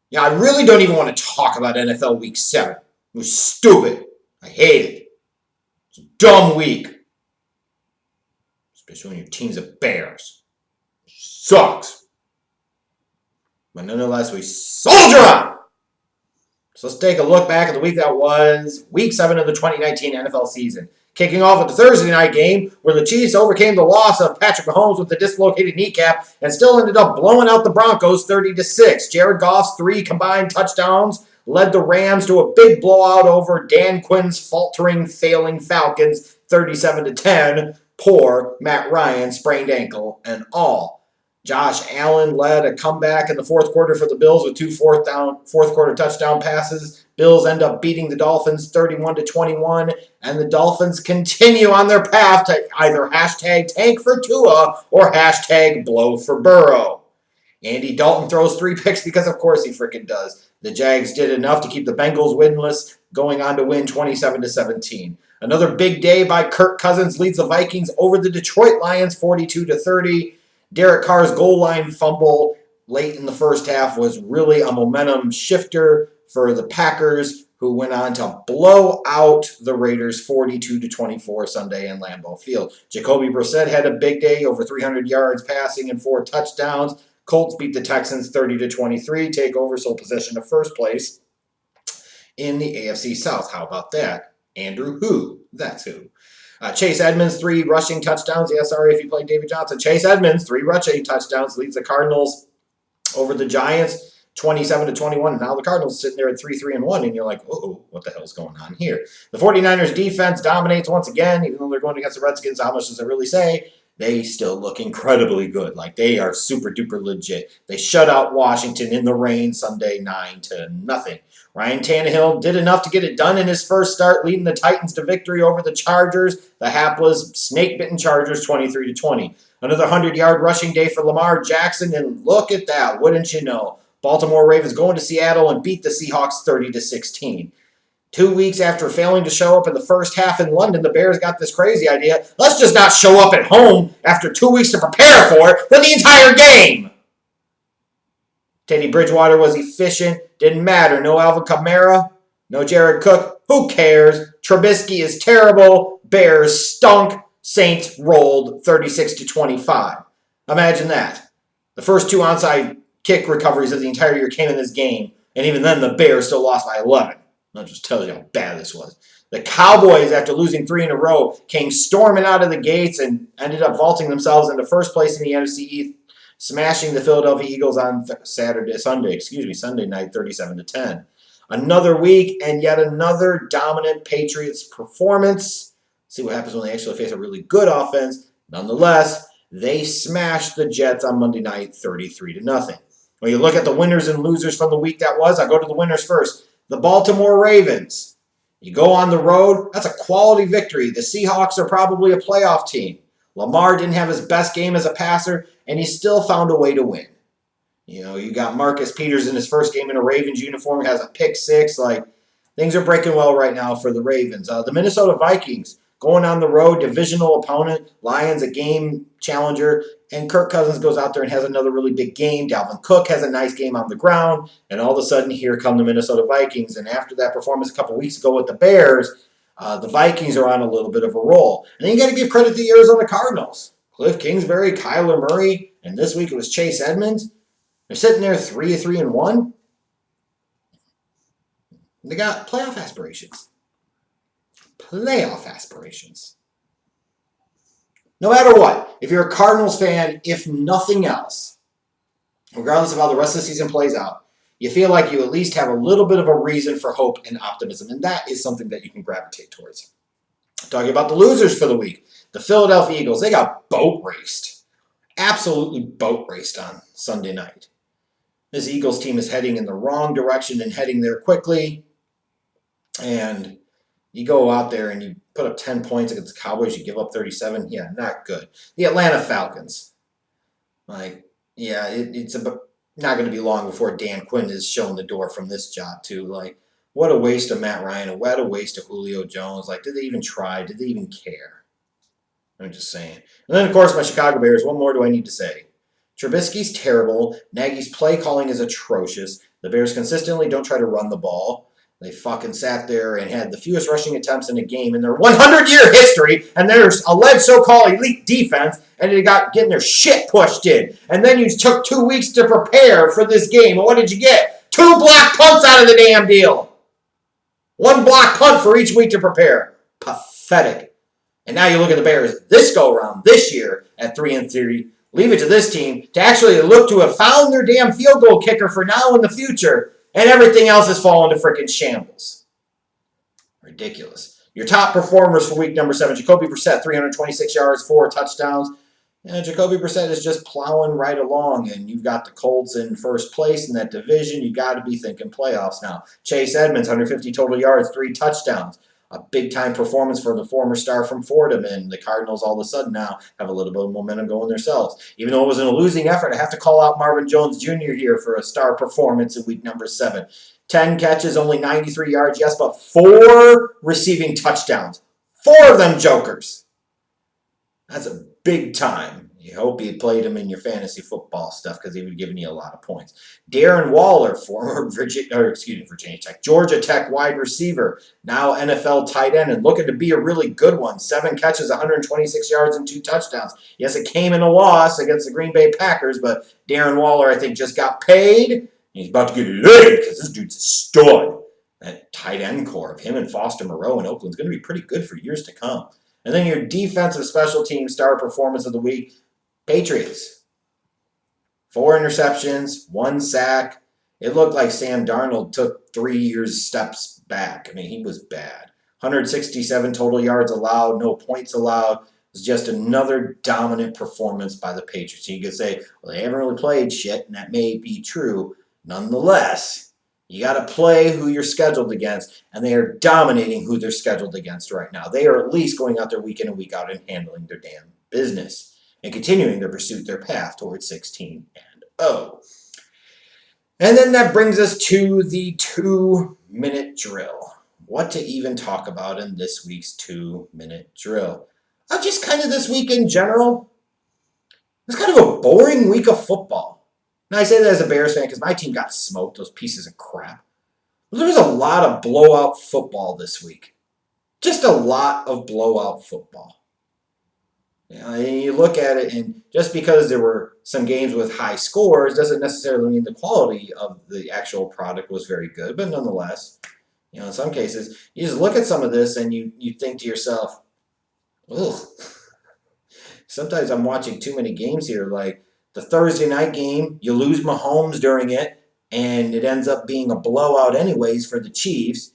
Yeah, I really don't even want to talk about NFL Week 7. It was stupid. I hate it. It's a dumb week. Especially when your team's the Bears. It sucks. But nonetheless, we soldier on! So let's take a look back at the week that was Week 7 of the 2019 NFL season. Kicking off with the Thursday night game, where the Chiefs overcame the loss of Patrick Mahomes with the dislocated kneecap and still ended up blowing out the Broncos 30-6. Jared Goff's 3 combined touchdowns led the Rams to a big blowout over Dan Quinn's faltering, failing Falcons 37-10. Poor Matt Ryan, sprained ankle and all. Josh Allen led a comeback in the fourth quarter for the Bills with 2 fourth quarter touchdown passes. Bills end up beating the Dolphins 31-21, and the Dolphins continue on their path to either hashtag tank for Tua or hashtag blow for Burrow. Andy Dalton throws 3 picks because of course he freaking does. The Jags did enough to keep the Bengals winless, going on to win 27-17. Another big day by Kirk Cousins leads the Vikings over the Detroit Lions 42-30. Derek Carr's goal line fumble late in the first half was really a momentum shifter for the Packers, who went on to blow out the Raiders 42-24 Sunday in Lambeau Field. Jacoby Brissett had a big day, over 300 yards passing and 4 touchdowns. Colts beat the Texans 30-23, take over sole possession of first place in the AFC South. How about that? Andrew who? That's who. Chase Edmonds, 3 rushing touchdowns. Yeah, sorry if you played David Johnson. Chase Edmonds, 3 rushing touchdowns, leads the Cardinals over the Giants 27-21. Now the Cardinals sitting there at 3-3-1, and you're like, uh-oh, what the hell's going on here? The 49ers defense dominates once again, even though they're going against the Redskins. How much does it really say? They still look incredibly good. Like, they are super duper legit. They shut out Washington in the rain Sunday 9-0. Ryan Tannehill did enough to get it done in his first start, leading the Titans to victory over the Chargers, the hapless, snake-bitten Chargers 23-20. Another 100-yard rushing day for Lamar Jackson, and look at that, wouldn't you know? Baltimore Ravens going to Seattle and beat the Seahawks 30-16. 2 weeks after failing to show up in the first half in London, the Bears got this crazy idea. Let's just not show up at home after 2 weeks to prepare for the entire game. Teddy Bridgewater was efficient. Didn't matter. No Alvin Kamara. No Jared Cook. Who cares? Trubisky is terrible. Bears stunk. Saints rolled 36-25. Imagine that. The first 2 onside kick recoveries of the entire year came in this game, and even then the Bears still lost by 11. I'll just tell you how bad this was. The Cowboys, after losing 3 in a row, came storming out of the gates and ended up vaulting themselves into first place in the NFC East, smashing the Philadelphia Eagles on Sunday night, 37-10. Another week and yet another dominant Patriots performance. See what happens when they actually face a really good offense. Nonetheless, they smashed the Jets on Monday night, 33-0. When you look at the winners and losers from the week that was, I'll go to the winners first. The Baltimore Ravens. You go on the road, that's a quality victory. The Seahawks are probably a playoff team. Lamar didn't have his best game as a passer, and he still found a way to win. You know, you got Marcus Peters in his first game in a Ravens uniform, has a pick 6. Like, things are breaking well right now for the Ravens. The Minnesota Vikings, going on the road, divisional opponent, Lions a game challenger, and Kirk Cousins goes out there and has another really big game. Dalvin Cook has a nice game on the ground, and all of a sudden, here come the Minnesota Vikings. And after that performance a couple weeks ago with the Bears, the Vikings are on a little bit of a roll. And then you got to give credit to the Arizona Cardinals. Cliff Kingsbury, Kyler Murray, and this week it was Chase Edmonds. They're sitting there 3-3-1. They got playoff aspirations. Playoff aspirations. No matter what, if you're a Cardinals fan, if nothing else, regardless of how the rest of the season plays out, you feel like you at least have a little bit of a reason for hope and optimism, and that is something that you can gravitate towards. Talking about the losers for the week, the Philadelphia Eagles, they got boat raced. Absolutely boat raced on Sunday night. This Eagles team is heading in the wrong direction and heading there quickly, and you go out there and you put up 10 points against the Cowboys, you give up 37. Yeah, not good. The Atlanta Falcons. It's not going to be long before Dan Quinn is shown the door from this job, too. Like, what a waste of Matt Ryan, and what a waste of Julio Jones. Like, did they even try? Did they even care? I'm just saying. And then, of course, my Chicago Bears. What more do I need to say? Trubisky's terrible. Nagy's play calling is atrocious. The Bears consistently don't try to run the ball. They fucking sat there and had the fewest rushing attempts in a game in their 100-year history, and there's alleged so-called elite defense, and they got getting their shit pushed in. And then you took 2 weeks to prepare for this game, and what did you get? 2 block punts out of the damn deal. 1 block punt for each week to prepare. Pathetic. And now you look at the Bears this go-around, this year, at 3-3, leave it to this team to actually look to have found their damn field goal kicker for now and the future, and everything else has fallen to freaking shambles. Ridiculous. Your top performers for week number 7, Jacoby Brissett, 326 yards, 4 touchdowns. Jacoby Brissett is just plowing right along, and you've got the Colts in first place in that division. You got to be thinking playoffs now. Chase Edmonds, 150 total yards, 3 touchdowns. A big-time performance for the former star from Fordham, and the Cardinals all of a sudden now have a little bit of momentum going themselves. Even though it was in a losing effort, I have to call out Marvin Jones Jr. here for a star performance in week number 7. 10 catches, only 93 yards, yes, but 4 receiving touchdowns. 4 of them jokers. That's a big time. You hope you played him in your fantasy football stuff because he would have given you a lot of points. Darren Waller, former Virginia Tech, Georgia Tech wide receiver, now NFL tight end, and looking to be a really good one. 7 catches, 126 yards, and 2 touchdowns. Yes, it came in a loss against the Green Bay Packers, but Darren Waller, I think, just got paid. He's about to get laid because this dude's a stud. That tight end core of him and Foster Moreau in Oakland is going to be pretty good for years to come. And then your defensive special team star performance of the week, Patriots. 4 interceptions, 1 sack. It looked like Sam Darnold took 3 years steps back. I mean, he was bad. 167 total yards allowed, no points allowed. It was just another dominant performance by the Patriots. You could say, well, they haven't really played shit, and that may be true. Nonetheless, you got to play who you're scheduled against, and they are dominating who they're scheduled against right now. They are at least going out there week in and week out and handling their damn business and continuing to pursue their path towards 16-0. And then that brings us to the 2-minute drill. What to even talk about in this week's 2-minute drill? Just kind of this week in general. It's kind of a boring week of football. Now, I say that as a Bears fan because my team got smoked, those pieces of crap. But there was a lot of blowout football this week. Just a lot of blowout football. And you look at it, and just because there were some games with high scores doesn't necessarily mean the quality of the actual product was very good. But nonetheless, in some cases, you just look at some of this and you think to yourself, ugh. Sometimes I'm watching too many games here. Like the Thursday night game, you lose Mahomes during it, and it ends up being a blowout anyways for the Chiefs.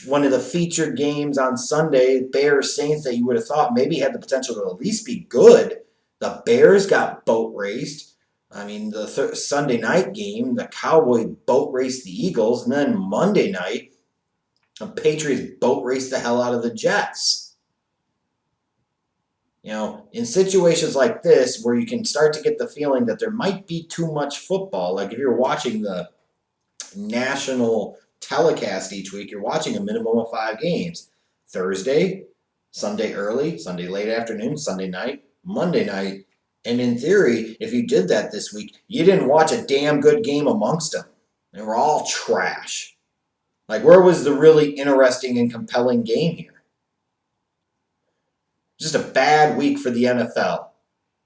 One of the featured games on Sunday, Bears-Saints, that you would have thought maybe had the potential to at least be good. The Bears got boat raced. I mean, the Sunday night game, the Cowboys boat raced the Eagles. And then Monday night, the Patriots boat raced the hell out of the Jets. In situations like this where you can start to get the feeling that there might be too much football, like if you're watching the national telecast each week, you're watching a minimum of 5 games. Thursday, Sunday early, Sunday late afternoon, Sunday night, Monday night. And in theory, if you did that this week, you didn't watch a damn good game amongst them. They were all trash. Like, where was the really interesting and compelling game here? Just a bad week for the NFL.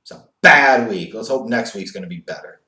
It's a bad week. Let's hope next week's going to be better.